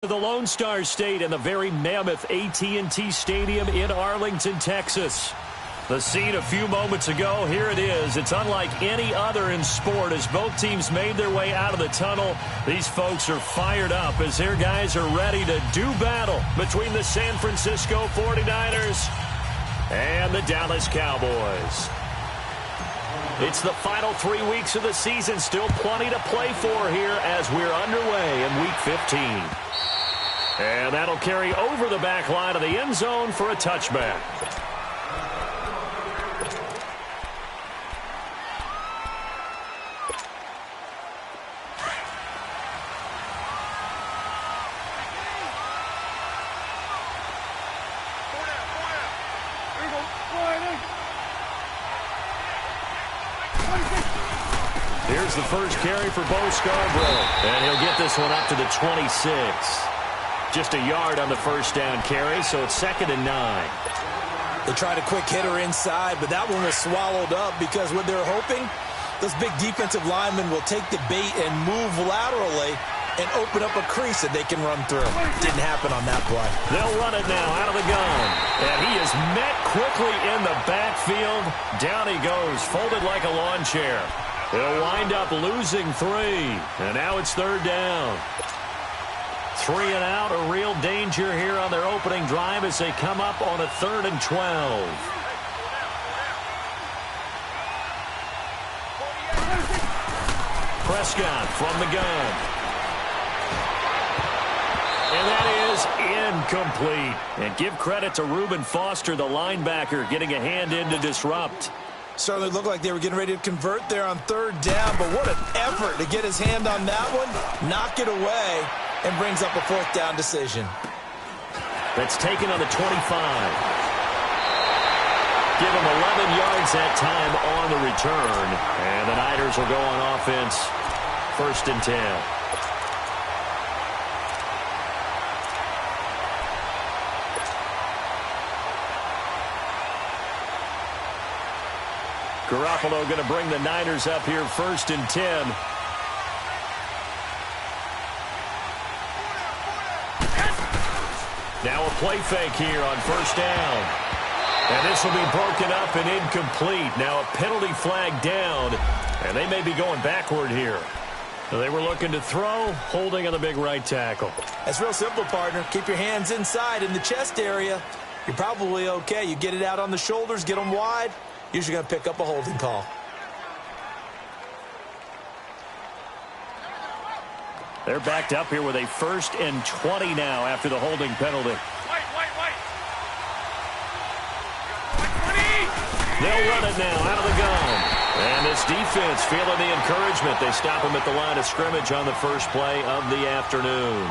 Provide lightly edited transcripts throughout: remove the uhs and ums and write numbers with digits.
The Lone Star State and the very mammoth AT&T Stadium in Arlington, Texas. The scene a few moments ago, here it is. It's unlike any other in sport as both teams made their way out of the tunnel. These folks are fired up as their guys are ready to do battle between the San Francisco 49ers and the Dallas Cowboys. It's the final 3 weeks of the season. Still plenty to play for here as we're underway in Week 15. And that'll carry over the back line of the end zone for a touchback. Here's the first carry for Bo Scarborough. And he'll get this one up to the 26. Just a yard on the first down carry, so it's 2nd and 9. They tried a quick hitter inside, but that one was swallowed up because what they're hoping, those big defensive linemen will take the bait and move laterally and open up a crease that they can run through. Didn't happen on that play. They'll run it now out of the gun. And he is met quickly in the backfield. Down he goes, folded like a lawn chair. He'll wind up losing 3. And now it's 3rd down. 3 and out, a real danger here on their opening drive as they come up on a 3rd and 12. Prescott from the gun. And that is incomplete. And give credit to Reuben Foster, the linebacker, getting a hand in to disrupt. Certainly looked like they were getting ready to convert there on 3rd down, but what an effort to get his hand on that one, knock it away, and brings up a 4th down decision. That's taken on the 25. Give him 11 yards that time on the return. And the Niners will go on offense. 1st and 10. Garoppolo going to bring the Niners up here 1st and 10. Now a play fake here on 1st down. And this will be broken up and incomplete. Now a penalty flag down. And they may be going backward here. They were looking to throw, holding on the big right tackle. That's real simple, partner. Keep your hands inside in the chest area. You're probably okay. You get it out on the shoulders, get them wide. Usually going to pick up a holding call. They're backed up here with a 1st and 20 now after the holding penalty. They'll run it now out of the gun. And this defense feeling the encouragement. They stop him at the line of scrimmage on the first play of the afternoon.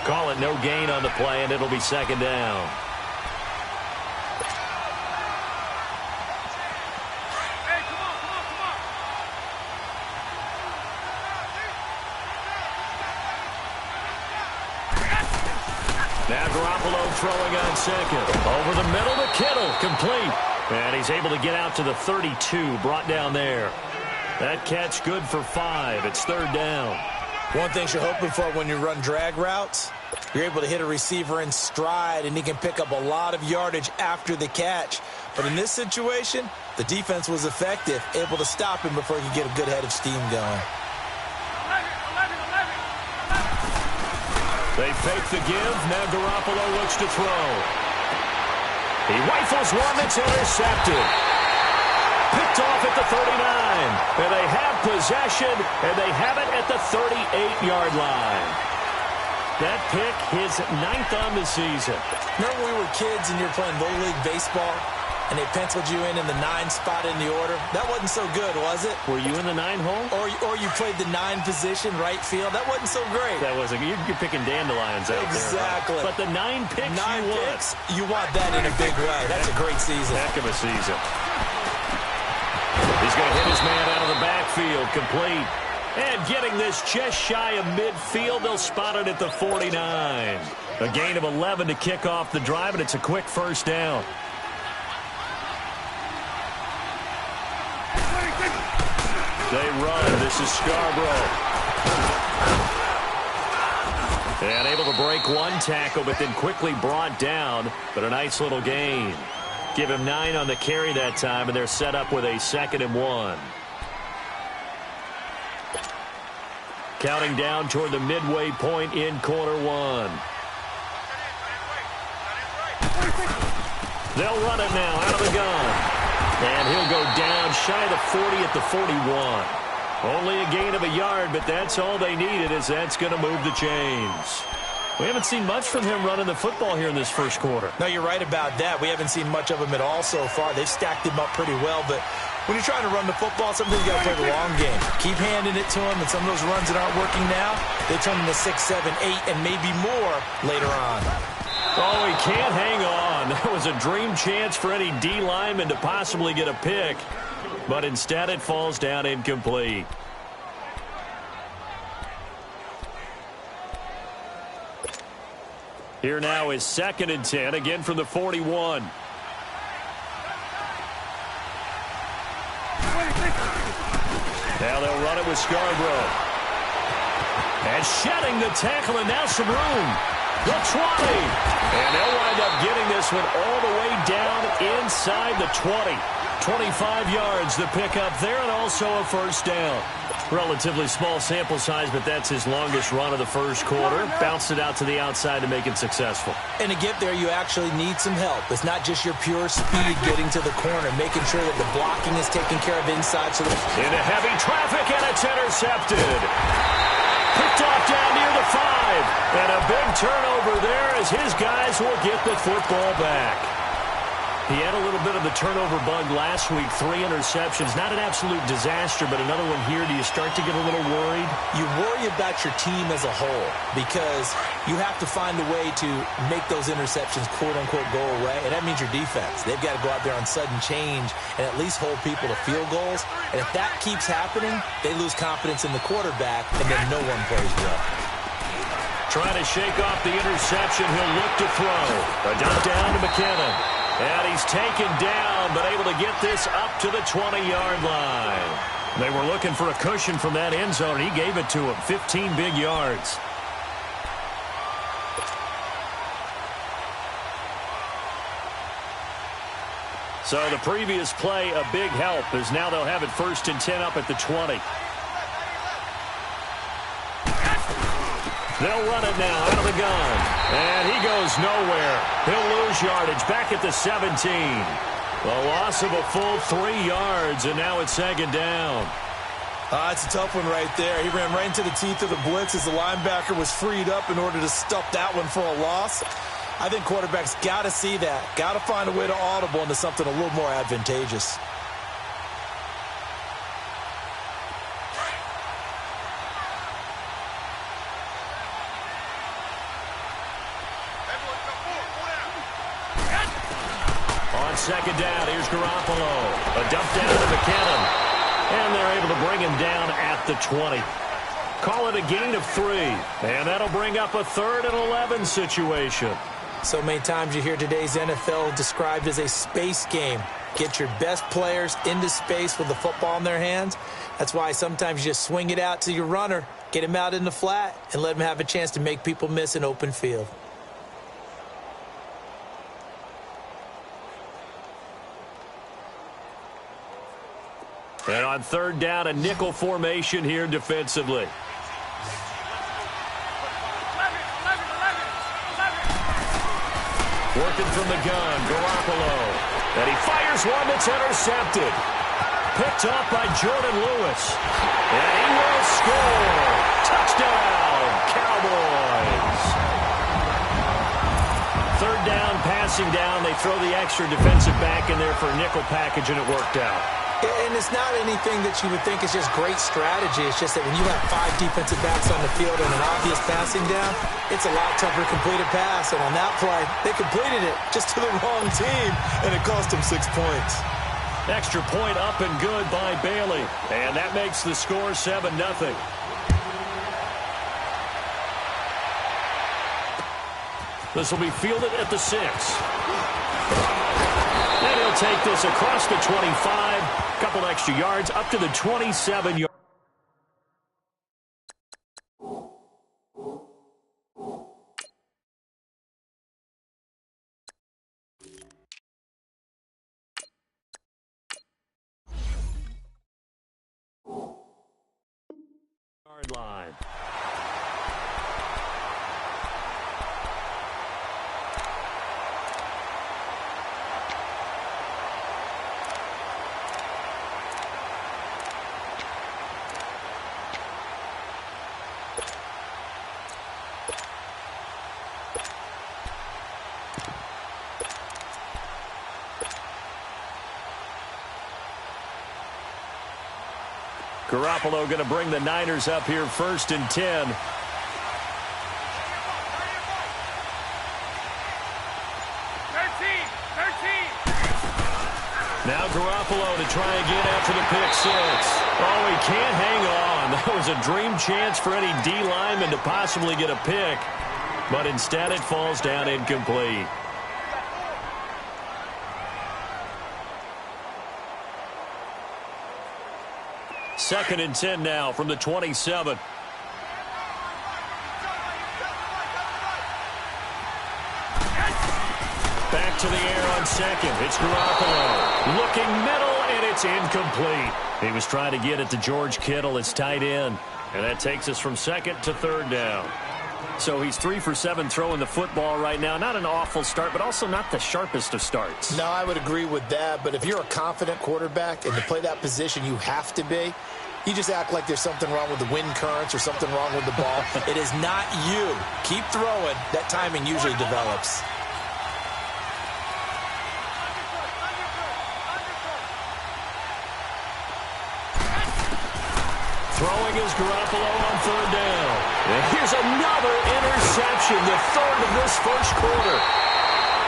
Call it no gain on the play, and it'll be 2nd down. Now Garoppolo throwing on 2nd. Over the middle to Kittle. Complete. And he's able to get out to the 32. Brought down there. That catch good for 5. It's 3rd down. One thing you're hoping for when you run drag routes, you're able to hit a receiver in stride, and he can pick up a lot of yardage after the catch. But in this situation, the defense was effective, able to stop him before he could get a good head of steam going. They fake the give. Now Garoppolo looks to throw. He rifles one that's intercepted. Picked off at the 39. And they have possession, and they have it at the 38-yard line. That pick, his 9th on the season. Remember when we were kids and you were playing Little League Baseball, and they penciled you in the 9 spot in the order? That wasn't so good, was it? Were you in the 9 hole? Or you played the 9 position, right field? That wasn't so great. That wasn't. You're picking dandelions out exactly. there. Exactly. But the 9 picks 9 picks, you want that in a big way. That's a great season. Heck of a season. He's going to hit his man out of the backfield. Complete. And getting this just shy of midfield, they'll spot it at the 49. A gain of 11 to kick off the drive, and it's a quick 1st down. They run. This is Scarborough. And able to break one tackle, but then quickly brought down. But a nice little gain. Give him 9 on the carry that time, and they're set up with a 2nd and 1. Counting down toward the midway point in quarter 1. They'll run it now out of the gun. And he'll go down shy of the 40 at the 41. Only a gain of a yard, but that's all they needed, as that's going to move the chains. We haven't seen much from him running the football here in this first quarter. No, you're right about that. We haven't seen much of him at all so far. They've stacked him up pretty well, but when you're trying to run the football, sometimes you got to play the long game. Keep handing it to him, and some of those runs that aren't working now, they turn into 6, 7, 8, and maybe more later on. Oh, he can't hang on. That was a dream chance for any D lineman to possibly get a pick, but instead it falls down incomplete. Here now is 2nd and 10, again from the 41. Now they'll run it with Scarborough. And shedding the tackle, and now some room. The 20. And they'll wind up getting this one all the way down inside the 20. 25 yards, the pickup there, and also a first down. Relatively small sample size, but that's his longest run of the first quarter. Bounced it out to the outside to make it successful. And to get there, you actually need some help. It's not just your pure speed getting to the corner, making sure that the blocking is taken care of inside. Into heavy traffic, and it's intercepted. Picked off down near the 5. And a big turnover there as his guys will get the football back. He had a little bit of the turnover bug last week, 3 interceptions. Not an absolute disaster, but another one here. Do you start to get a little worried? You worry about your team as a whole because you have to find a way to make those interceptions, quote-unquote, go away, and that means your defense. They've got to go out there on sudden change and at least hold people to field goals. And if that keeps happening, they lose confidence in the quarterback, and then no one plays well. Trying to shake off the interception. He'll look to throw. A dump down to McKinnon. And he's taken down, but able to get this up to the 20-yard line. They were looking for a cushion from that end zone, and he gave it to him. 15 big yards. So the previous play, a big help, as now they'll have it 1st and 10 up at the 20. They'll run it now out of the gun. And he goes nowhere. He'll lose yardage back at the 17. A loss of a full 3 yards, and now it's 2nd down. It's a tough one right there. He ran right into the teeth of the blitz as the linebacker was freed up in order to stuff that one for a loss. I think quarterbacks got to see that. Got to find a way to audible into something a little more advantageous. On 2nd down, here's Garoppolo. A dump down to McKinnon. And they're able to bring him down at the 20. Call it a gain of 3. And that'll bring up a 3rd and 11 situation. So many times you hear today's NFL described as a space game. Get your best players into space with the football in their hands. That's why sometimes you just swing it out to your runner, get him out in the flat, and let him have a chance to make people miss an open field. And on 3rd down, a nickel formation here defensively. Working from the gun, Garoppolo. And he fires one that's intercepted. Picked off by Jordan Lewis. And he will score. Touchdown, Cowboys. 3rd down, passing down. They throw the extra defensive back in there for a nickel package, and it worked out. And it's not anything that you would think is just great strategy. It's just that when you have 5 defensive backs on the field and an obvious passing down, it's a lot tougher to complete a pass. And on that play, they completed it just to the wrong team, and it cost them 6 points. Extra point up and good by Bailey. And that makes the score 7-0. This will be fielded at the 6. And he'll take this across the 25. Couple extra yards up to the 27-yard. line. Garoppolo going to bring the Niners up here 1st and 10. Now Garoppolo to try again after the pick six. Oh, he can't hang on. That was a dream chance for any D lineman to possibly get a pick. But instead it falls down incomplete. Second and 10 now from the 27. Back to the air on second. It's Garoppolo. Looking middle, and it's incomplete. He was trying to get it to George Kittle, his tight end. And that takes us from second to third down. So he's 3 for 7 throwing the football right now. Not an awful start, but also not the sharpest of starts. No, I would agree with that. But if you're a confident quarterback and to play that position, you have to be. You just act like there's something wrong with the wind currents or something wrong with the ball. It is not you. Keep throwing. That timing usually develops. Throwing is Garoppolo on third down. And here's another interception, the third of this first quarter.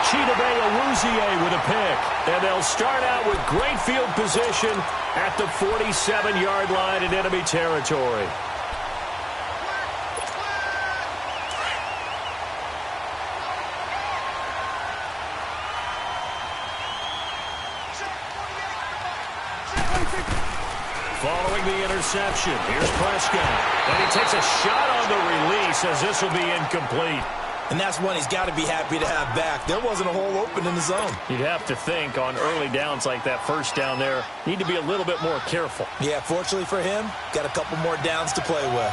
Chidobe Awuzie with a pick. And they'll start out with great field position at the 47-yard line in enemy territory. Following the interception, here's Prescott. And he takes a shot on the release as this will be incomplete. And that's one he's got to be happy to have back. There wasn't a hole open in the zone. You'd have to think on early downs like that first down there, need to be a little bit more careful. Yeah, fortunately for him, got a couple more downs to play with.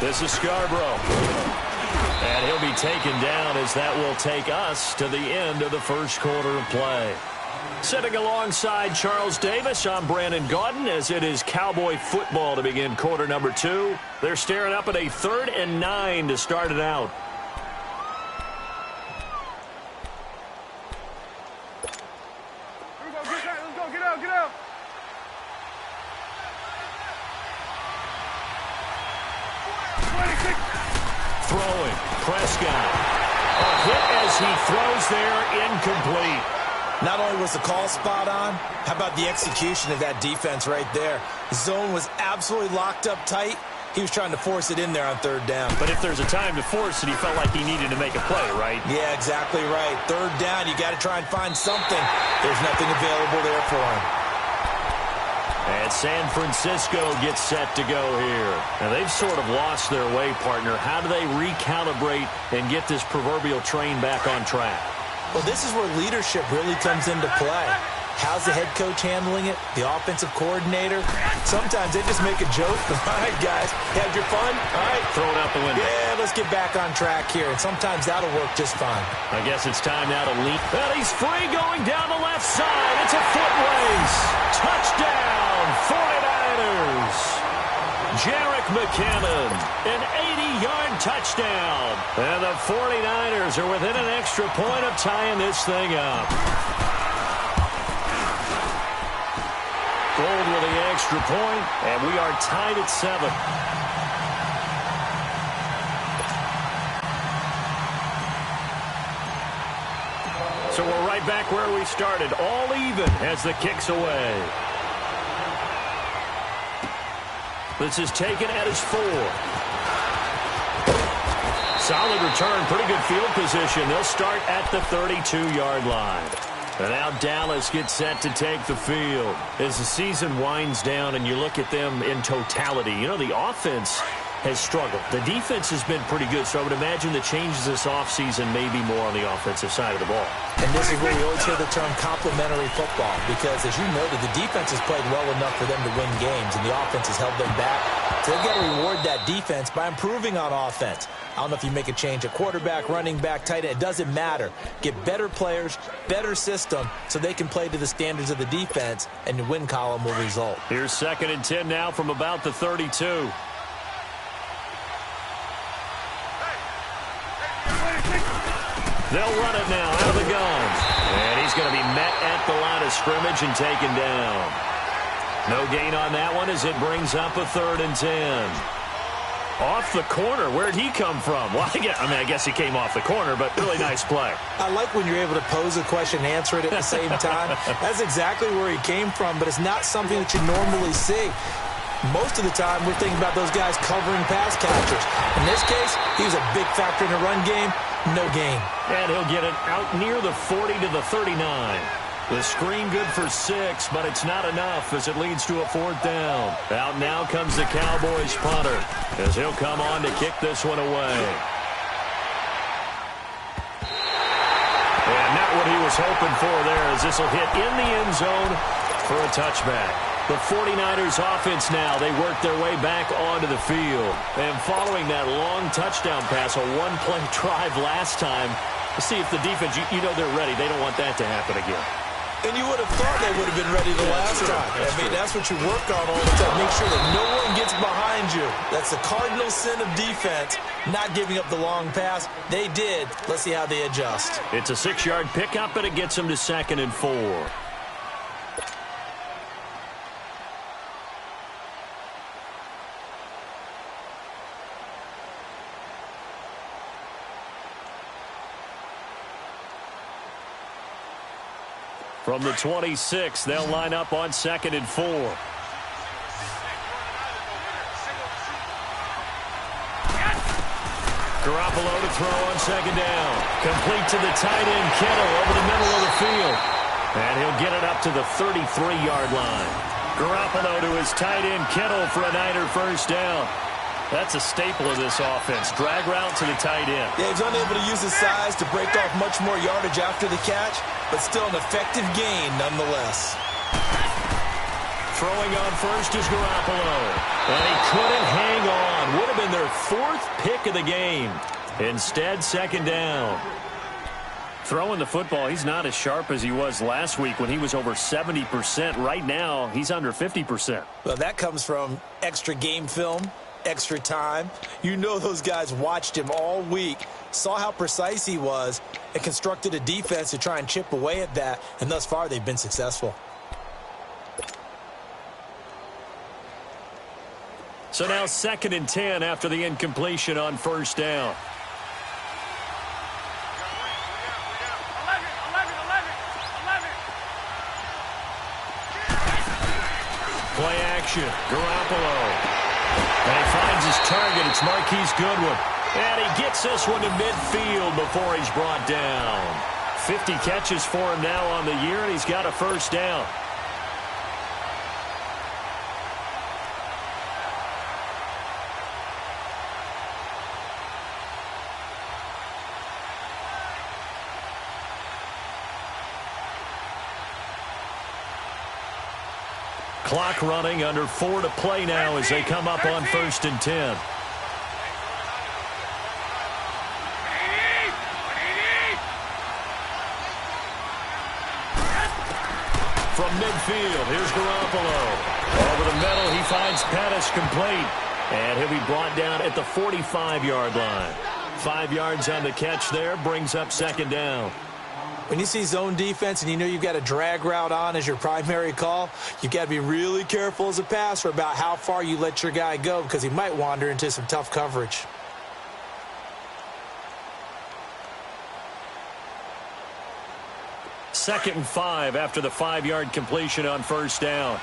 This is Scarborough. And he'll be taken down as that will take us to the end of the first quarter of play. Sitting alongside Charles Davis, I'm Brandon Gaudin as it is Cowboy football to begin quarter number 2. They're staring up at a 3rd and 9 to start it out. Let's go, get out. Throwing, Prescott. A hit as he throws there, incomplete. Not only was the call spot on, how about the execution of that defense right there? The zone was absolutely locked up tight. He was trying to force it in there on third down. But if there's a time to force it, he felt like he needed to make a play, right? Yeah, exactly right. Third down, you got to try and find something. There's nothing available there for him. And San Francisco gets set to go here. Now, they've sort of lost their way, partner. How do they recalibrate and get this proverbial train back on track? Well, this is where leadership really comes into play. How's the head coach handling it? The offensive coordinator? Sometimes they just make a joke. All right, guys, had your fun? All right. Throw it out the window. Yeah, let's get back on track here. And sometimes that'll work just fine. I guess it's time now to leap. And he's free going down the left side. It's a foot race. Touchdown, 49ers. Jerick McKinnon, an 80-yard touchdown. And the 49ers are within an extra point of tying this thing up. Gold with the extra point, and we are tied at 7. So we're right back where we started, all even as the kick's away. This is taken at his 4. Solid return, pretty good field position. They'll start at the 32-yard line. And now Dallas gets set to take the field. As the season winds down and you look at them in totality, you know, the offense has struggled. The defense has been pretty good, so I would imagine the changes this offseason may be more on the offensive side of the ball. And this is where you always hear the term complementary football, because as you noted, the defense has played well enough for them to win games, and the offense has held them back. So they've got to reward that defense by improving on offense. I don't know if you make a change at quarterback, running back, tight end. It doesn't matter. Get better players, better system, so they can play to the standards of the defense, and the win column will result. Here's 2nd and 10 now from about the 32. They'll run it now out of the gun. And he's going to be met at the line of scrimmage and taken down. No gain on that one as it brings up a 3rd and 10. Off the corner. Where'd he come from? Well, I guess he came off the corner, but really nice play. I like when you're able to pose a question and answer it at the same time. That's exactly where he came from, but it's not something that you normally see. Most of the time, we're thinking about those guys covering pass catchers. In this case, he was a big factor in the run game. No gain. And he'll get it out near the 40 to the 39. The screen good for 6, but it's not enough as it leads to a 4th down. Out now comes the Cowboys punter as he'll come on to kick this one away. And not what he was hoping for there as this will hit in the end zone for a touchback. The 49ers offense now, they work their way back onto the field. And following that long touchdown pass, a one-play drive last time, to see if the defense, you know they're ready. They don't want that to happen again. And you would have thought they would have been ready the last time. That's what you work on all the time. Make sure that no one gets behind you. That's the cardinal sin of defense, not giving up the long pass. They did. Let's see how they adjust. It's a 6-yard pickup, and it gets them to 2nd and 4. From the 26, they'll line up on 2nd and 4. Garoppolo to throw on 2nd down. Complete to the tight end, Kittle, over the middle of the field. And he'll get it up to the 33-yard line. Garoppolo to his tight end, Kittle, for a Niner 1st down. That's a staple of this offense. Drag route to the tight end. Yeah, he's unable to use his size to break off much more yardage after the catch, but still an effective gain nonetheless. Throwing on first is Garoppolo. And he couldn't hang on. Would have been their 4th pick of the game. Instead, 2nd down. Throwing the football, he's not as sharp as he was last week when he was over 70%. Right now, he's under 50%. Well, that comes from extra game film, extra time. You know those guys watched him all week, saw how precise he was, and constructed a defense to try and chip away at that, and thus far they've been successful. So now 2nd and 10 after the incompletion on 1st down. Play action, Garoppolo. And he finds his target. It's Marquise Goodwin. And he gets this one to midfield before he's brought down. 50 catches for him now on the year, and he's got a 1st down. Clock running, under 4 to play now as they come up on 1st and 10. From midfield, here's Garoppolo. Over the middle, he finds Pettis complete. And he'll be brought down at the 45-yard line. 5 yards on the catch there, brings up 2nd down. When you see zone defense and you know you've got a drag route on as your primary call, you've got to be really careful as a passer about how far you let your guy go because he might wander into some tough coverage. Second and 5 after the 5-yard completion on 1st down.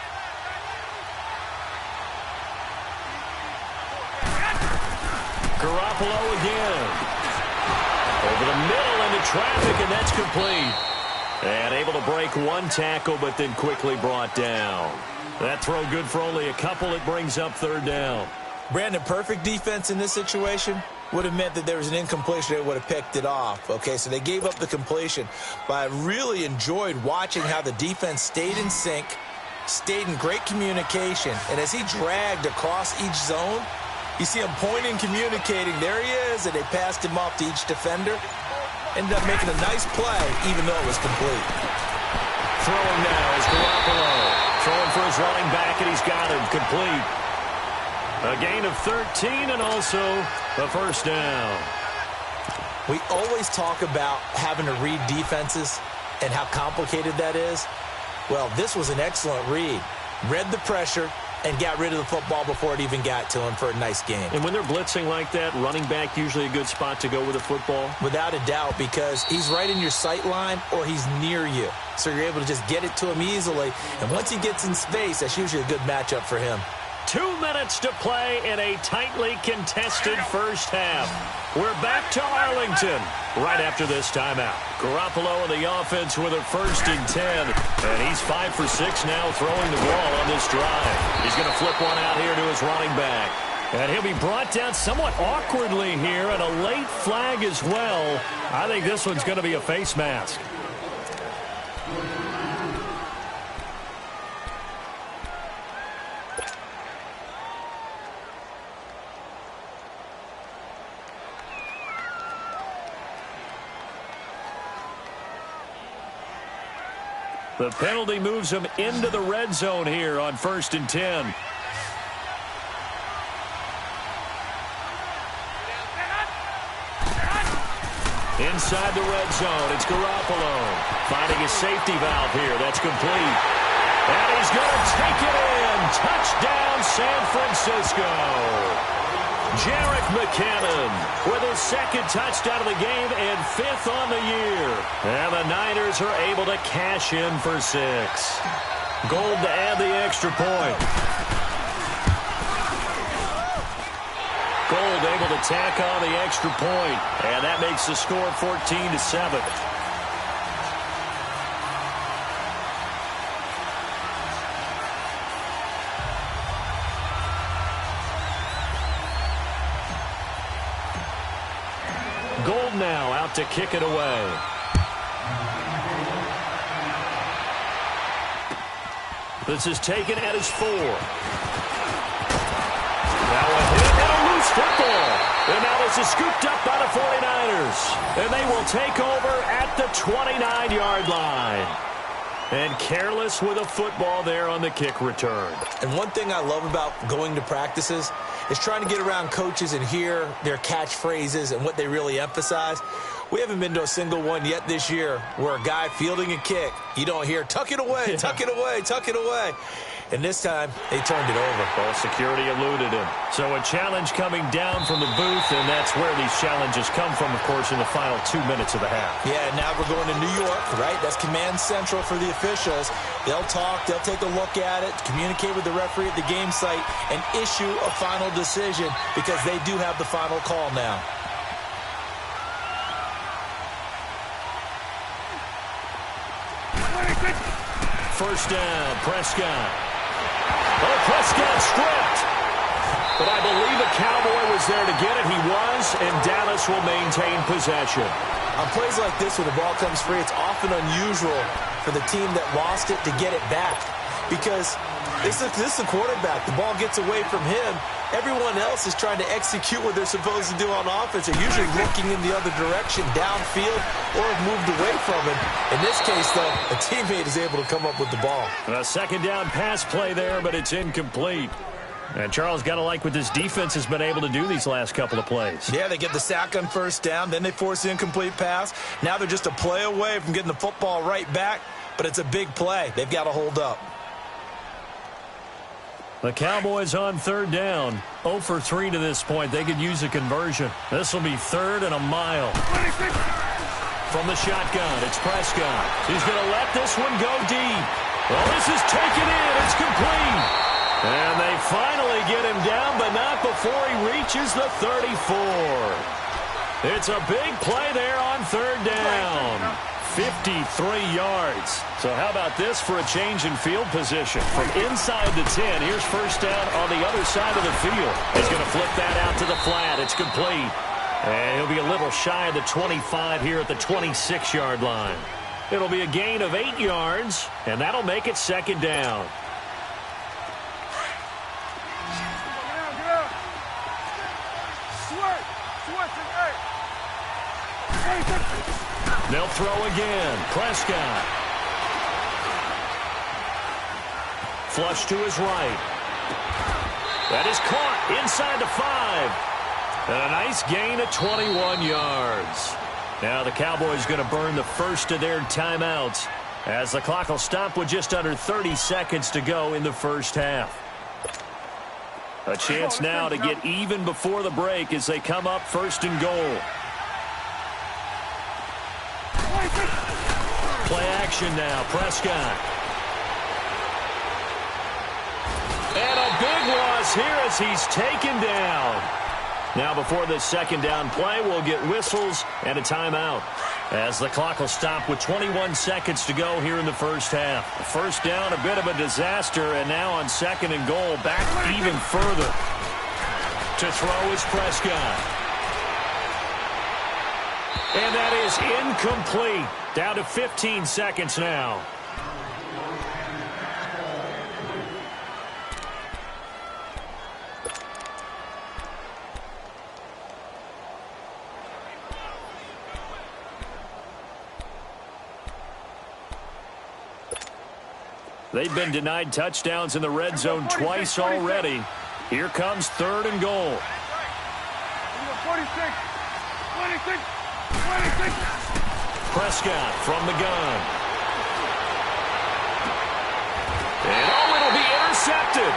Garoppolo again. Over the middle into traffic, and that's complete. And able to break one tackle, but then quickly brought down. That throw good for only a couple. It brings up 3rd down. Brandon, perfect defense in this situation would have meant that there was an incompletion. They would have picked it off. Okay, so they gave up the completion. But I really enjoyed watching how the defense stayed in sync, stayed in great communication. And as he dragged across each zone, you see him pointing, communicating. There he is, and they passed him off to each defender. Ended up making a nice play, even though it was complete. Throwing now is Garoppolo. Throwing for his running back, and he's got him complete. A gain of 13 and also the first down. We always talk about having to read defenses and how complicated that is. Well, this was an excellent read. Read the pressure and got rid of the football before it even got to him for a nice game. And when they're blitzing like that, running back usually a good spot to go with the football? Without a doubt, because he's right in your sight line or he's near you. So you're able to just get it to him easily. And once he gets in space, that's usually a good matchup for him. 2 minutes to play in a tightly contested first half. We're back to Arlington right after this timeout. Garoppolo in the offense with a 1st and 10. And he's 5 for 6 now throwing the ball on this drive. He's going to flip one out here to his running back. And he'll be brought down somewhat awkwardly here, and a late flag as well. I think this one's going to be a face mask. The penalty moves him into the red zone here on 1st and 10. Inside the red zone, it's Garoppolo finding a safety valve here. That's complete. And he's going to take it in. Touchdown, San Francisco. Jerick McKinnon with his 2nd touchdown of the game and 5th on the year. And the Niners are able to cash in for 6. Gold to add the extra point. Gold able to tack on the extra point. And that makes the score 14-7. Gold now out to kick it away. This is taken at his 4. Now a hit and a loose football. And now this is scooped up by the 49ers. And they will take over at the 29-yard line. And careless with a football there on the kick return. And one thing I love about going to practices is trying to get around coaches and hear their catchphrases and what they really emphasize. We haven't been to a single one yet this year where a guy fielding a kick, you don't hear, tuck it away, tuck it away, tuck it away. And this time, they turned it over. Well, security eluded him. So a challenge coming down from the booth, and that's where these challenges come from, of course, in the final 2 minutes of the half. Yeah, now we're going to New York, right? That's command central for the officials. They'll talk, they'll take a look at it, communicate with the referee at the game site, and issue a final decision because they do have the final call now. First down, Prescott. Oh, Prescott stripped. But I believe a Cowboy was there to get it. He was, and Dallas will maintain possession. On plays like this, when the ball comes free, it's often unusual for the team that lost it to get it back. Because this is the quarterback. The ball gets away from him. Everyone else is trying to execute what they're supposed to do on offense. They're usually looking in the other direction, downfield, or have moved away from it. In this case, though, a teammate is able to come up with the ball. A 2nd down pass play there, but it's incomplete. And Charles, got to like what this defense has been able to do these last couple of plays. Yeah, they get the sack on 1st down, then they force the incomplete pass. Now they're just a play away from getting the football right back, but it's a big play. They've got to hold up. The Cowboys on 3rd down. 0 for 3 to this point. They could use a conversion. This will be 3rd and a mile. From the shotgun, it's Prescott. He's going to let this one go deep. Well, this is taken in. It's complete. And they finally get him down, but not before he reaches the 34. It's a big play there on 3rd down. 53 yards. So how about this for a change in field position? From inside the 10, here's first down on the other side of the field. He's going to flip that out to the flat. It's complete. And he'll be a little shy of the 25 here at the 26-yard line. It'll be a gain of 8 yards, and that'll make it second down. They'll throw again. Prescott. Flush to his right. That is caught inside the 5. And a nice gain of 21 yards. Now the Cowboys going to burn the first of their timeouts as the clock will stop with just under 30 seconds to go in the first half. A chance now to get even before the break as they come up first and goal. Play action now. Prescott. And a big loss here as he's taken down. Now before this second down play, we'll get whistles and a timeout as the clock will stop with 21 seconds to go here in the first half. First down, a bit of a disaster, and now on second and goal, back even further. To throw is Prescott. And that is incomplete. Down to 15 seconds now. They've been denied touchdowns in the red zone twice already. Here comes third and goal. 46, 26, 26. Prescott from the gun. And it'll be intercepted.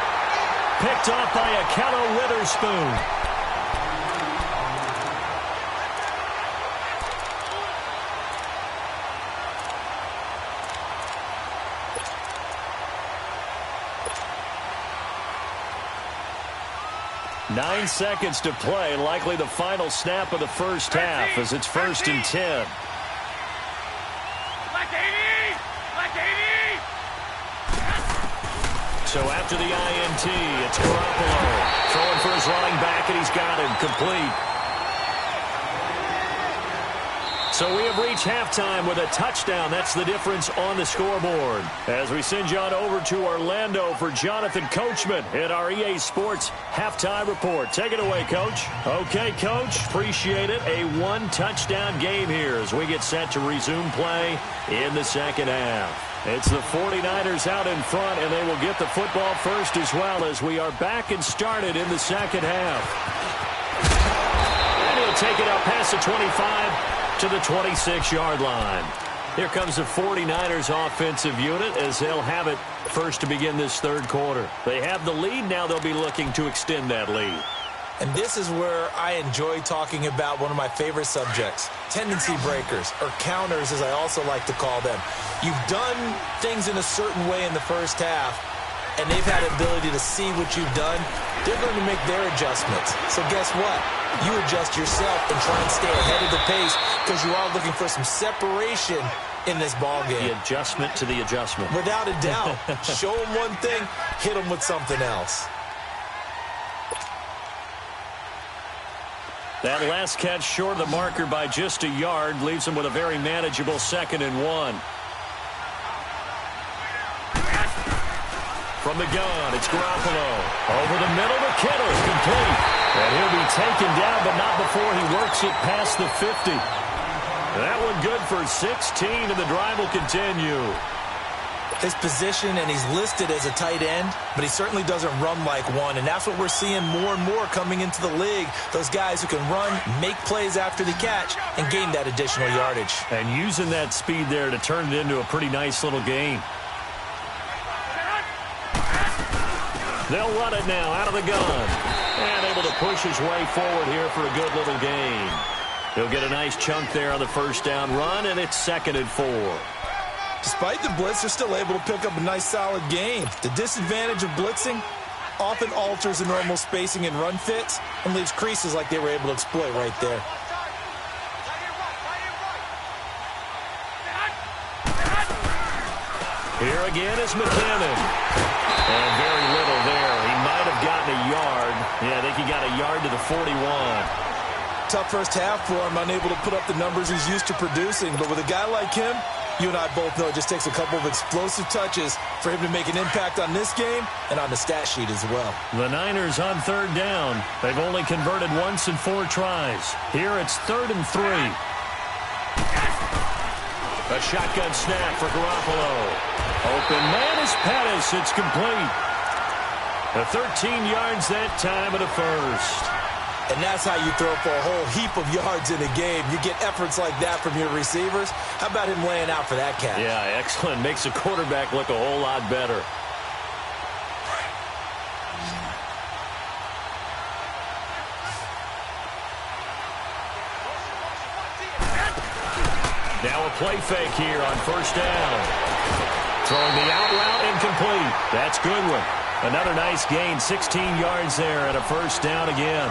Picked off by Akello Witherspoon. Nine seconds to play, likely the final snap of the first half as it's first and 10. So after the INT, it's Garoppolo throwing for his running back, and he's got him complete. So we have reached halftime with a touchdown. That's the difference on the scoreboard. As we send you on over to Orlando for Jonathan Coachman at our EA Sports Halftime Report. Take it away, Coach. Okay, Coach. Appreciate it. A one-touchdown game here as we get set to resume play in the second half. It's the 49ers out in front, and they will get the football first as well as we are back and started in the second half. And he'll take it up past the 25 to the 26-yard line. Here comes the 49ers offensive unit as they'll have it first to begin this third quarter. They have the lead. Now they'll be looking to extend that lead. And this is where I enjoy talking about one of my favorite subjects, tendency breakers, or counters as I also like to call them. You've done things in a certain way in the first half, and they've had the ability to see what you've done. They're going to make their adjustments. So guess what? You adjust yourself and try and stay ahead of the pace because you are looking for some separation in this ball game. The adjustment to the adjustment. Without a doubt. Show them one thing, hit them with something else. That last catch short of the marker by just a yard leaves them with a very manageable 2nd and 1. From the gun, it's Garoppolo. Over the middle to Kittle, complete. And he'll be taken down, but not before he works it past the 50. That one good for 16, and the drive will continue. His position, and he's listed as a tight end, but he certainly doesn't run like one, and that's what we're seeing more and more coming into the league. Those guys who can run, make plays after the catch, and gain that additional yardage. And using that speed there to turn it into a pretty nice little gain. They'll run it now out of the gun. And able to push his way forward here for a good little gain. He'll get a nice chunk there on the first down run, and it's 2nd and 4. Despite the blitz, they're still able to pick up a nice solid gain. The disadvantage of blitzing often alters the normal spacing and run fits and leaves creases like they were able to exploit right there. Here again is McKinnon. And very little there. He might have gotten a yard. Yeah, I think he got a yard to the 41. Tough first half for him, unable to put up the numbers he's used to producing. But with a guy like him, you and I both know it just takes a couple of explosive touches for him to make an impact on this game and on the stat sheet as well. The Niners on third down. They've only converted once in 4 tries. Here it's 3rd and 3. A shotgun snap for Garoppolo. Open man is Pettis. It's complete. 13 yards that time of the first. And that's how you throw for a whole heap of yards in a game. You get efforts like that from your receivers. How about him laying out for that catch? Yeah, excellent. Makes the quarterback look a whole lot better. Now a play fake here on first down. Throwing the out route incomplete. That's Goodwin. Another nice gain, 16 yards there and a first down again.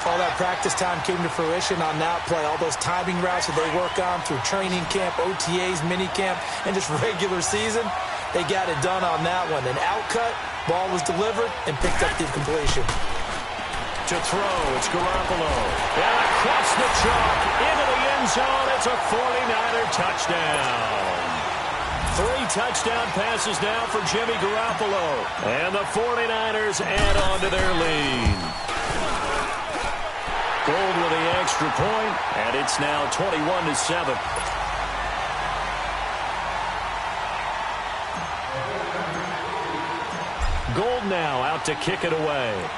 All that practice time came to fruition on that play. All those timing routes that they work on through training camp, OTAs, minicamp, and just regular season, they got it done on that one. An outcut, ball was delivered, and picked up the completion. To throw, it's Garoppolo. And across the chalk, into the end zone, it's a 49er touchdown. 3 touchdown passes now for Jimmy Garoppolo. And the 49ers add on to their lead. Gold with the extra point, and it's now 21-7. Gold now out to kick it away.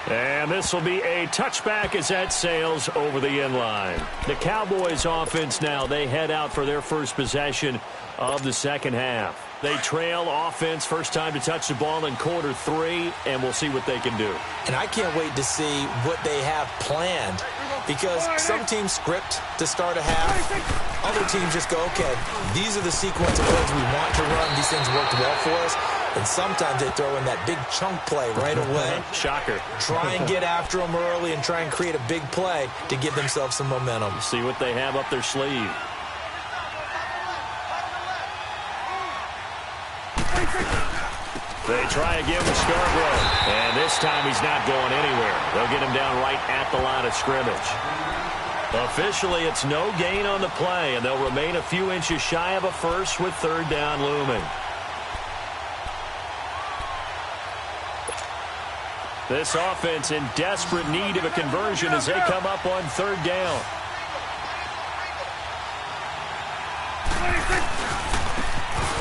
And this will be a touchback as that sails over the end line. The Cowboys offense now, they head out for their first possession of the second half. They trail offense, first time to touch the ball in quarter 3, and we'll see what they can do. And I can't wait to see what they have planned, because some teams script to start a half. Other teams just go, okay, these are the sequence of plays we want to run. These things worked well for us. And sometimes they throw in that big chunk play right away. Shocker. Try and get after them early and try and create a big play to give themselves some momentum. See what they have up their sleeve. They try again with Scarborough. And this time he's not going anywhere. They'll get him down right at the line of scrimmage. Officially, it's no gain on the play, and they'll remain a few inches shy of a first with third down looming. This offense in desperate need of a conversion as they come up on third down.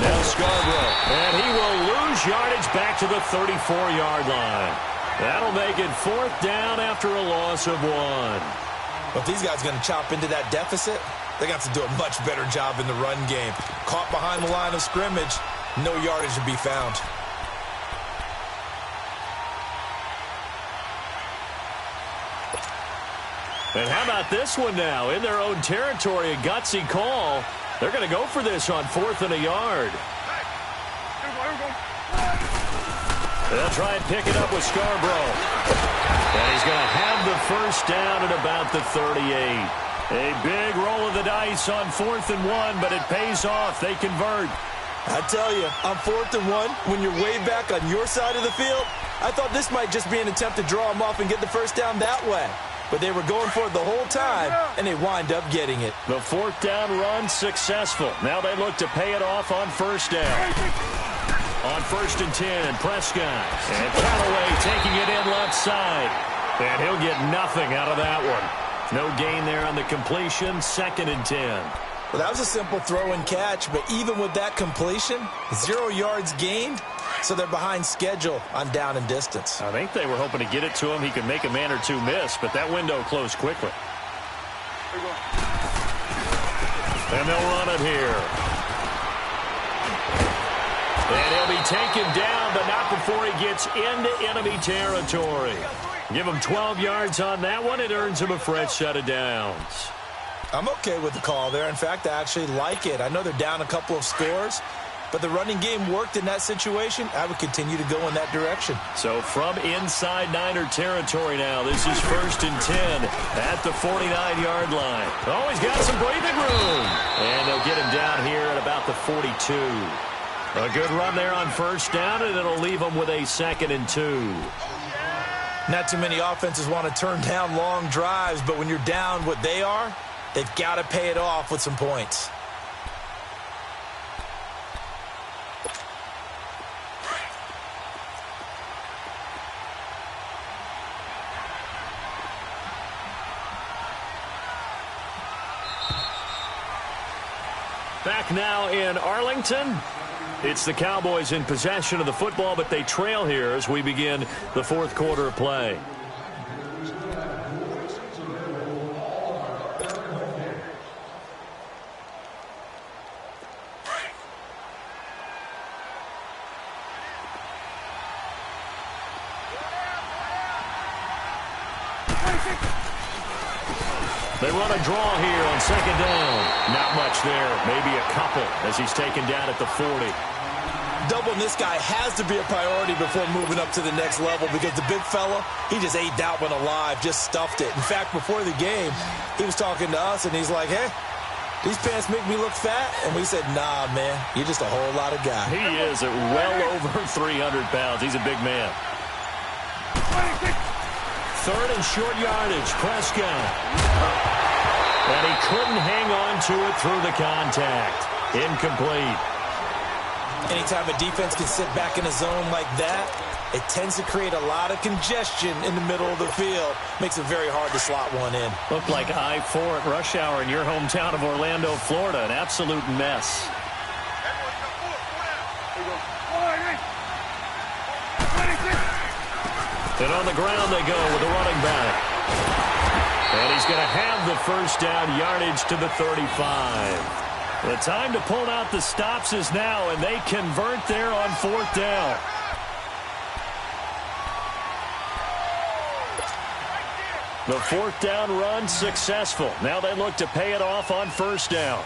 Now Scarborough, and he will lose yardage back to the 34-yard line. That'll make it fourth down after a loss of 1. Well, if these guys are going to chop into that deficit, they got to do a much better job in the run game. Caught behind the line of scrimmage, no yardage to be found. And how about this one now? In their own territory, a gutsy call. They're going to go for this on 4th and a yard. They'll try and pick it up with Scarborough. And he's going to have the first down at about the 38. A big roll of the dice on 4th and 1, but it pays off. They convert. I tell you, on 4th and 1, when you're way back on your side of the field, I thought this might just be an attempt to draw them off and get the first down that way. But they were going for it the whole time, and they wind up getting it. The 4th down run successful. Now they look to pay it off on first down. On 1st and 10, Prescott. And Callaway taking it in left side. And he'll get nothing out of that one. No gain there on the completion, 2nd and 10. Well, that was a simple throw and catch, but even with that completion, 0 yards gained. So they're behind schedule on down and distance. I think they were hoping to get it to him. He could make a man or two miss, but that window closed quickly. And they'll run it here. And he'll be taken down, but not before he gets into enemy territory. Give him 12 yards on that one. It earns him a fresh set of downs. I'm okay with the call there. In fact, I actually like it. I know they're down a couple of scores, but the running game worked in that situation. I would continue to go in that direction. So from inside Niner territory now, this is 1st and 10 at the 49-yard line. Oh, he's got some breathing room. And they'll get him down here at about the 42. A good run there on 1st down, and it'll leave him with a 2nd and 2. Not too many offenses want to turn down long drives, but when you're down what they are, they've got to pay it off with some points. Back now in Arlington. It's the Cowboys in possession of the football, but they trail here as we begin the 4th quarter of play. They run a draw here on 2nd down. Not much there. Maybe a couple as he's taken down at the 40. Doubling this guy has to be a priority before moving up to the next level because the big fella, he just ate that one alive, just stuffed it. In fact, before the game, he was talking to us, and he's like, hey, these pants make me look fat? And we said, nah, man, you're just a whole lot of guy. He is at well over 300 pounds. He's a big man. 3rd and short yardage, Prescott. And he couldn't hang on to it through the contact. Incomplete. Anytime a defense can sit back in a zone like that, it tends to create a lot of congestion in the middle of the field. Makes it very hard to slot one in. Looked like I-4 at rush hour in your hometown of Orlando, Florida. An absolute mess. And on the ground they go with the running back. And he's going to have the 1st down, yardage to the 35. The time to pull out the stops is now, and they convert there on 4th down. The 4th down run successful. Now they look to pay it off on 1st down.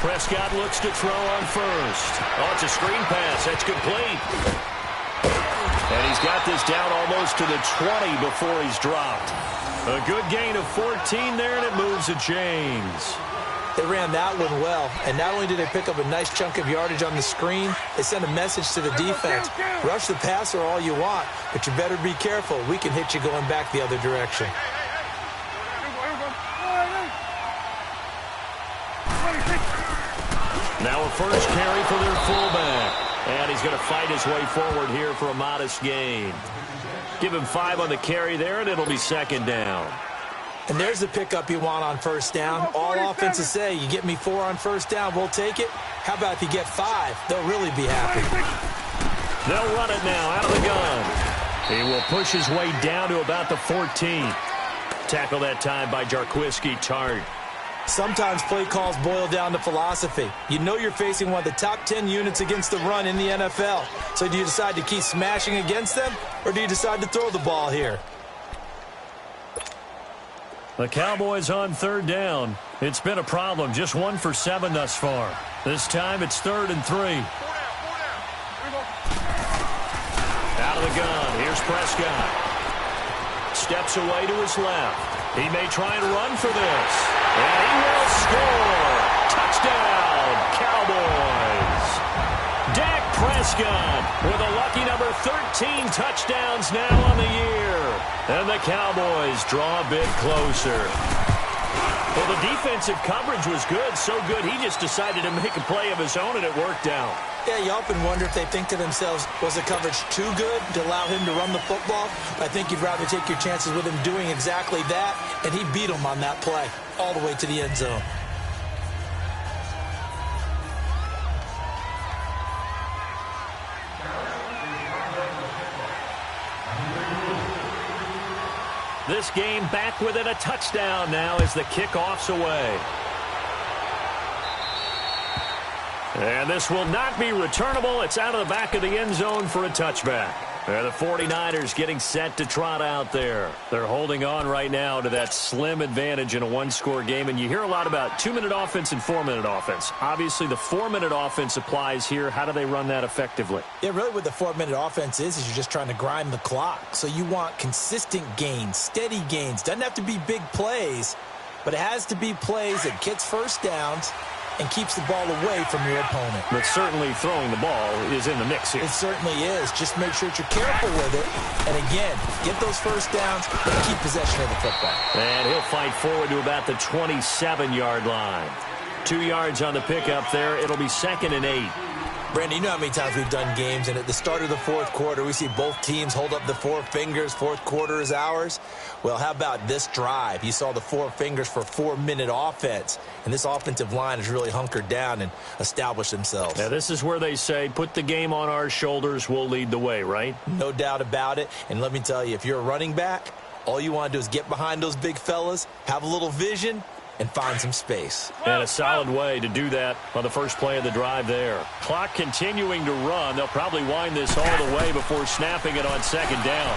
Prescott looks to throw on 1st. Oh, it's a screen pass. That's complete. And he's got this down almost to the 20 before he's dropped. A good gain of 14 there, and it moves the chains. They ran that one well, and not only did they pick up a nice chunk of yardage on the screen, they sent a message to the defense. Rush the passer all you want, but you better be careful. We can hit you going back the other direction. Now a 1st carry for their fullback. And he's going to fight his way forward here for a modest gain. Give him 5 on the carry there, and it'll be 2nd down. And there's the pickup you want on 1st down. All offenses say, you get me 4 on 1st down, we'll take it. How about if you get 5? They'll really be happy. They'll run it now out of the gun. He will push his way down to about the 14. Tackle that time by Jarquiski Tart. Sometimes play calls boil down to philosophy. You know you're facing one of the top 10 units against the run in the NFL. So do you decide to keep smashing against them, or do you decide to throw the ball here? The Cowboys on 3rd down. It's been a problem. Just 1 for 7 thus far. This time it's 3rd and 3. Out of the gun. Here's Prescott. Steps away to his left. He may try and run for this. And he will score. Touchdown, Cowboys. Dak Prescott with a lucky number 13 touchdowns now on the year. And the Cowboys draw a bit closer. Well, the defensive coverage was good, so good he just decided to make a play of his own, and it worked out. Yeah, you often wonder if they think to themselves, was the coverage too good to allow him to run the football? I think you'd rather take your chances with him doing exactly that, and he beat him on that play all the way to the end zone. This game back within a touchdown now as the kickoff's away. And this will not be returnable. It's out of the back of the end zone for a touchback. The 49ers getting set to trot out there. They're holding on right now to that slim advantage in a one-score game. And you hear a lot about 2-minute offense and 4-minute offense. Obviously, the 4-minute offense applies here. How do they run that effectively? Yeah, really what the 4-minute offense is you're just trying to grind the clock. So you want consistent gains, steady gains. Doesn't have to be big plays, but it has to be plays that gets first downs and keeps the ball away from your opponent. But certainly throwing the ball is in the mix here. It certainly is. Just make sure that you're careful with it. And again, get those first downs and keep possession of the football. And he'll fight forward to about the 27-yard line. 2 yards on the pickup there. It'll be 2nd and 8. Brandon, you know how many times we've done games, and at the start of the fourth quarter, we see both teams hold up the 4 fingers, fourth quarter is ours. Well, how about this drive? You saw the 4 fingers for 4-minute offense, and this offensive line has really hunkered down and established themselves. Now, this is where they say, put the game on our shoulders, we'll lead the way, right? No doubt about it, and let me tell you, if you're a running back, all you want to do is get behind those big fellas, have a little vision, and find some space. And a solid way to do that on the first play of the drive there. Clock continuing to run. They'll probably wind this all the way before snapping it on 2nd down.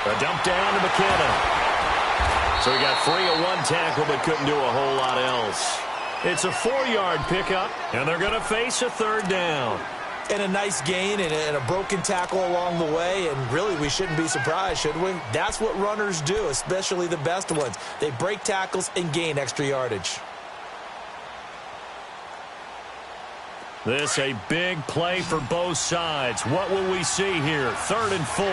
A dump down to McKinnon. So he got free of 1 tackle but couldn't do a whole lot else. It's a 4-yard pickup, and they're going to face a 3rd down. And a nice gain and a broken tackle along the way, and really we shouldn't be surprised, should we? That's what runners do, especially the best ones. They break tackles and gain extra yardage. This a big play for both sides. What will we see here? 3rd and 4.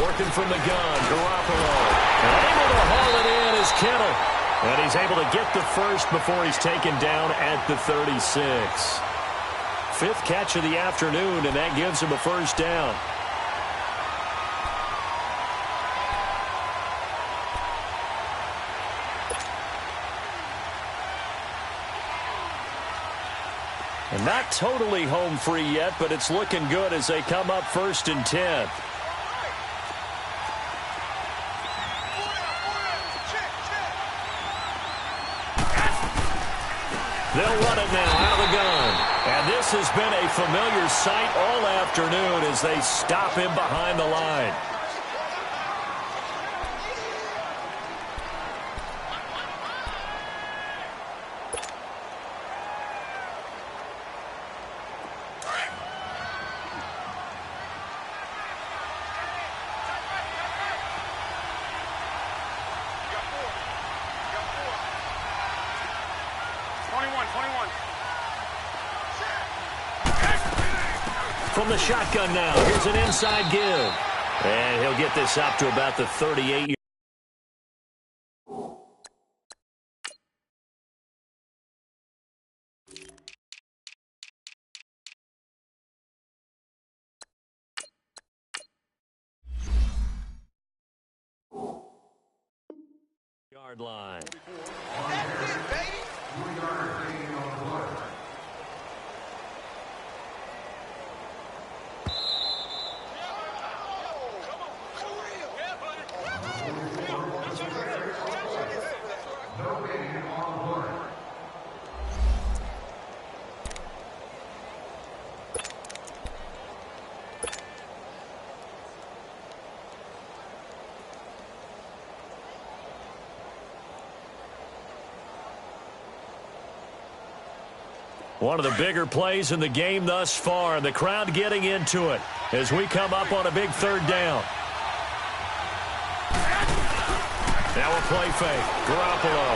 Working from the gun, Garoppolo. And able to haul it in is Kittle. And he's able to get the first before he's taken down at the 36. 5th catch of the afternoon, and that gives him a first down. And not totally home free yet, but it's looking good as they come up 1st and 10. They'll run it now out of the gun. And this has been a familiar sight all afternoon as they stop him behind the line. From the shotgun now, here's an inside give. And he'll get this up to about the 38-yard. Line. That's it, baby. One of the bigger plays in the game thus far. The crowd getting into it as we come up on a big 3rd down. Now a play fake. Garoppolo.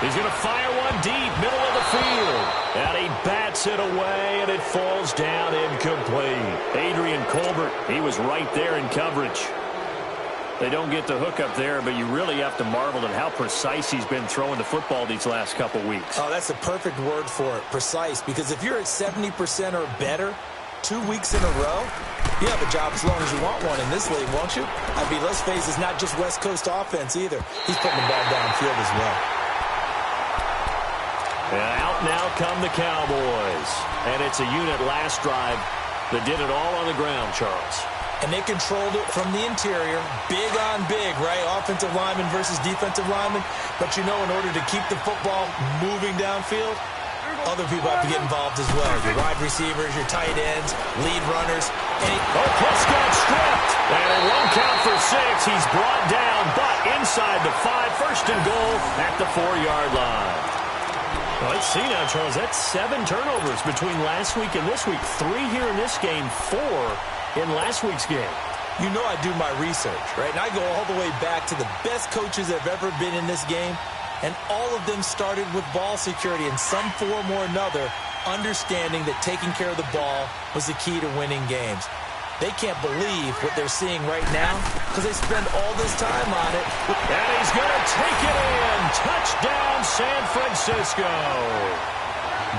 He's going to fire one deep, middle of the field. And he bats it away, and it falls down incomplete. Adrian Colbert, he was right there in coverage. They don't get the hook up there, but you really have to marvel at how precise he's been throwing the football these last couple weeks. Oh, that's the perfect word for it, precise, because if you're at 70% or better 2 weeks in a row, you have a job as long as you want one in this league, won't you? I mean, let's face it, it's not just West Coast offense either. He's putting the ball downfield as well. And out now come the Cowboys. And it's a unit last drive that did it all on the ground, Charles. And they controlled it from the interior, big on big, right? Offensive lineman versus defensive lineman. But, you know, in order to keep the football moving downfield, Other people have to get involved as well. Your wide receivers, your tight ends, lead runners. Prescott stripped. And it won't count for 6. He's brought down, but inside the 5. First and goal at the 4-yard line. Well, let's see now, Charles. That's 7 turnovers between last week and this week. 3 here in this game, 4 in last week's game. You know I do my research, right? And I go all the way back to the best coaches that have ever been in this game. And all of them started with ball security in some form or another, understanding that taking care of the ball was the key to winning games. They can't believe what they're seeing right now because they spend all this time on it. And he's going to take it in. Touchdown, San Francisco.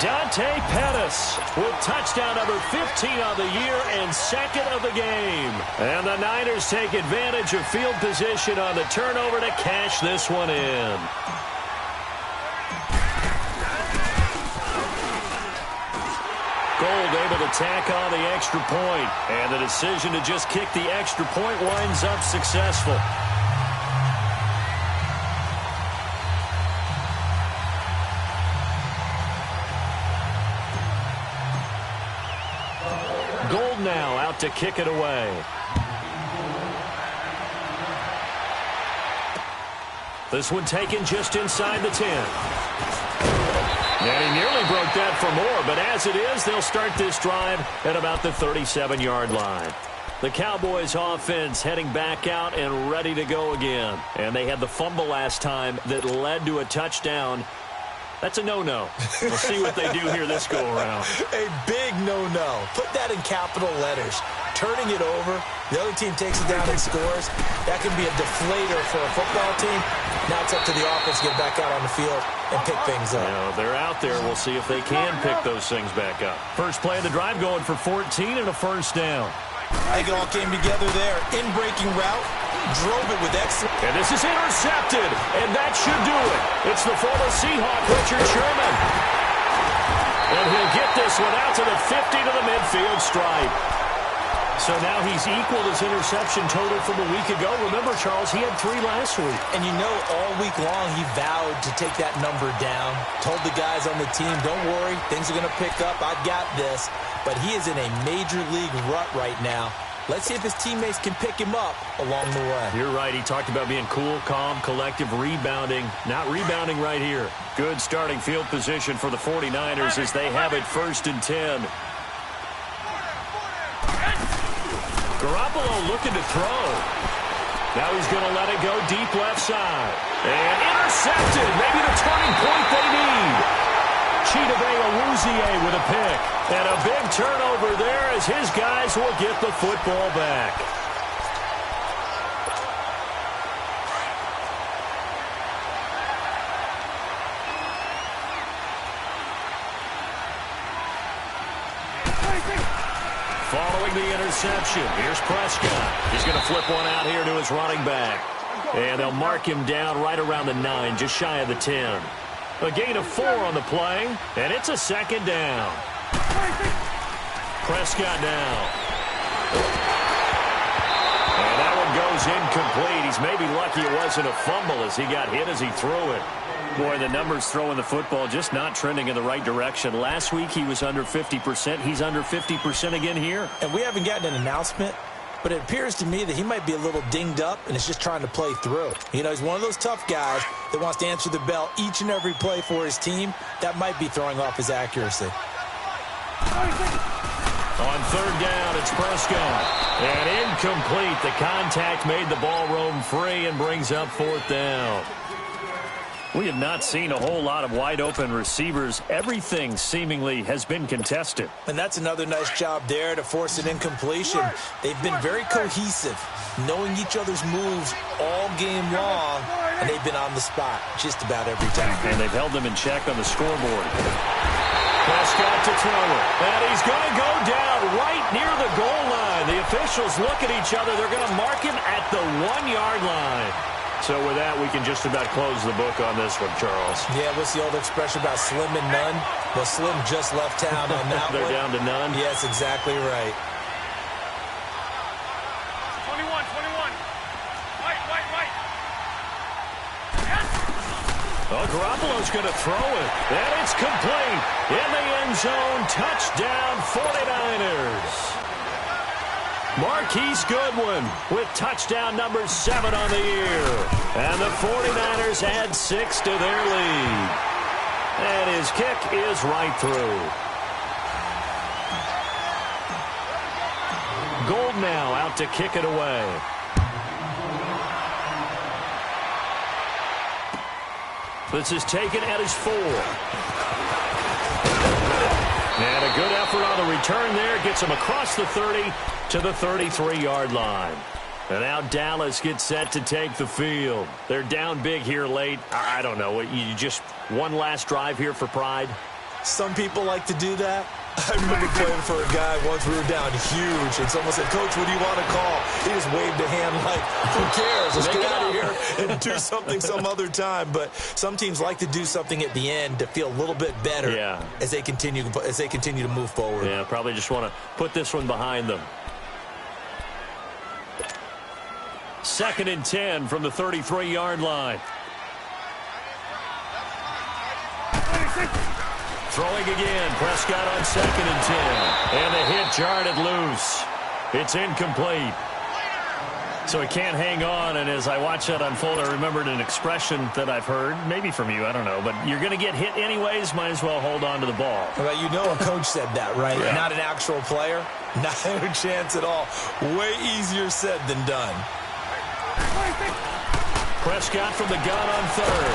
Dante Pettis with touchdown number 15 on the year and 2nd of the game. And the Niners take advantage of field position on the turnover to cash this one in. Gold able to tack on the extra point, and the decision to just kick the extra point winds up successful. Gold now out to kick it away. This one taken just inside the 10. And he nearly broke that for more, but as it is, they'll start this drive at about the 37-yard line. The Cowboys offense heading back out and ready to go again. And they had the fumble last time that led to a touchdown. That's a no-no. We'll see what they do here this go-around. A big no-no. Put that in capital letters. Turning it over, the other team takes it down and scores. That can be a deflator for a football team. Now it's up to the offense to get back out on the field and pick things up. You know, they're out there. We'll see if they can pick those things back up. First play of the drive going for 14 and a first down. I think it all came together there. In-breaking route. Drove it with excellence. And this is intercepted, and that should do it. It's the former Seahawk, Richard Sherman. And he'll get this one out to the 50 to the midfield stripe. So now he's equaled his interception total from a week ago. Remember, Charles, he had 3 last week. And you know, all week long he vowed to take that number down. Told the guys on the team, don't worry, things are going to pick up. I've got this. But he is in a major league rut right now. Let's see if his teammates can pick him up along the way. You're right. He talked about being cool, calm, collective, rebounding. Not rebounding right here. Good starting field position for the 49ers as they have it 1st and 10. Garoppolo looking to throw. Now he's going to let it go deep left side. And intercepted. Maybe the turning point they need. Chidobe with a pick. And a big turnover there as his guys will get the football back. Following the interception, here's Prescott. He's going to flip one out here to his running back. And they'll mark him down right around the 9, just shy of the 10. A gain of 4 on the play, and it's a 2nd down. Prescott down. And that one goes incomplete. He's maybe lucky it wasn't a fumble as he got hit as he threw it. Boy, the numbers throwing the football just not trending in the right direction. Last week he was under 50%. He's under 50% again here. And we haven't gotten an announcement, but it appears to me that he might be a little dinged up and is just trying to play through. You know, he's one of those tough guys that wants to answer the bell each and every play for his team. That might be throwing off his accuracy. On 3rd down, it's Prescott. And incomplete. The contact made the ball roam free and brings up 4th down. We have not seen a whole lot of wide-open receivers. Everything seemingly has been contested. And that's another nice job there to force an incompletion. They've been very cohesive, knowing each other's moves all game long, and they've been on the spot just about every time. And they've held them in check on the scoreboard. Prescott to throw it. And he's going to go down right near the goal line. The officials look at each other. They're going to mark him at the 1-yard line. So with that, we can just about close the book on this one, Charles. Yeah, what's the old expression about slim and none? Well, Slim just left town on that They're one. down to none? Yes, exactly right. 21. Right. Oh, Garoppolo's going to throw it, and it's complete. In the end zone, touchdown 49ers. Marquise Goodwin with touchdown number 7 on the year. And the 49ers add 6 to their lead. And his kick is right through. Gold now out to kick it away. This is taken at his 4. And a good effort on the return there. Gets him across the 30 to the 33-yard line. And now Dallas gets set to take the field. They're down big here late. I don't know. You just one last drive here for pride? Some people like to do that. I remember playing for a guy once. We were down huge, and someone said, "Coach, what do you want to call?" He just waved a hand like, "Who cares? Let's get out of here and do something some other time." But some teams like to do something at the end to feel a little bit better as they continue to move forward. Yeah, probably just want to put this one behind them. 2nd and 10 from the 33-yard line. Throwing again. Prescott on 2nd and 10. And the hit jarred it loose. It's incomplete. So he can't hang on. And as I watch that unfold, I remembered an expression that I've heard, maybe from you, I don't know. But you're going to get hit anyways, might as well hold on to the ball. Well, you know a coach said that, right? Yeah. Not an actual player. Not a chance at all. Way easier said than done. Prescott from the gun on 3rd.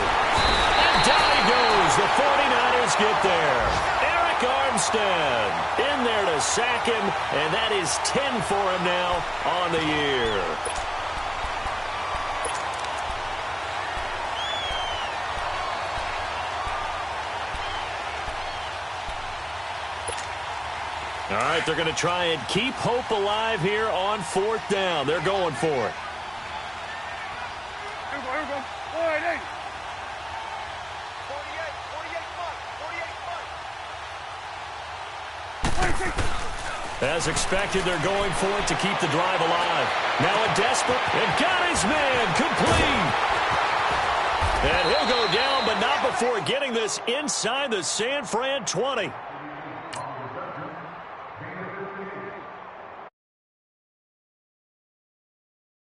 And down he goes. The 49ers get there. Eric Armstead in there to sack him, and that is 10 for him now on the year. All right, they're going to try and keep hope alive here on 4th down. They're going for it. Here we go. 48. As expected, they're going for it to keep the drive alive. Now a desperate, and got his man complete. And he'll go down, but not before getting this inside the San Fran 20.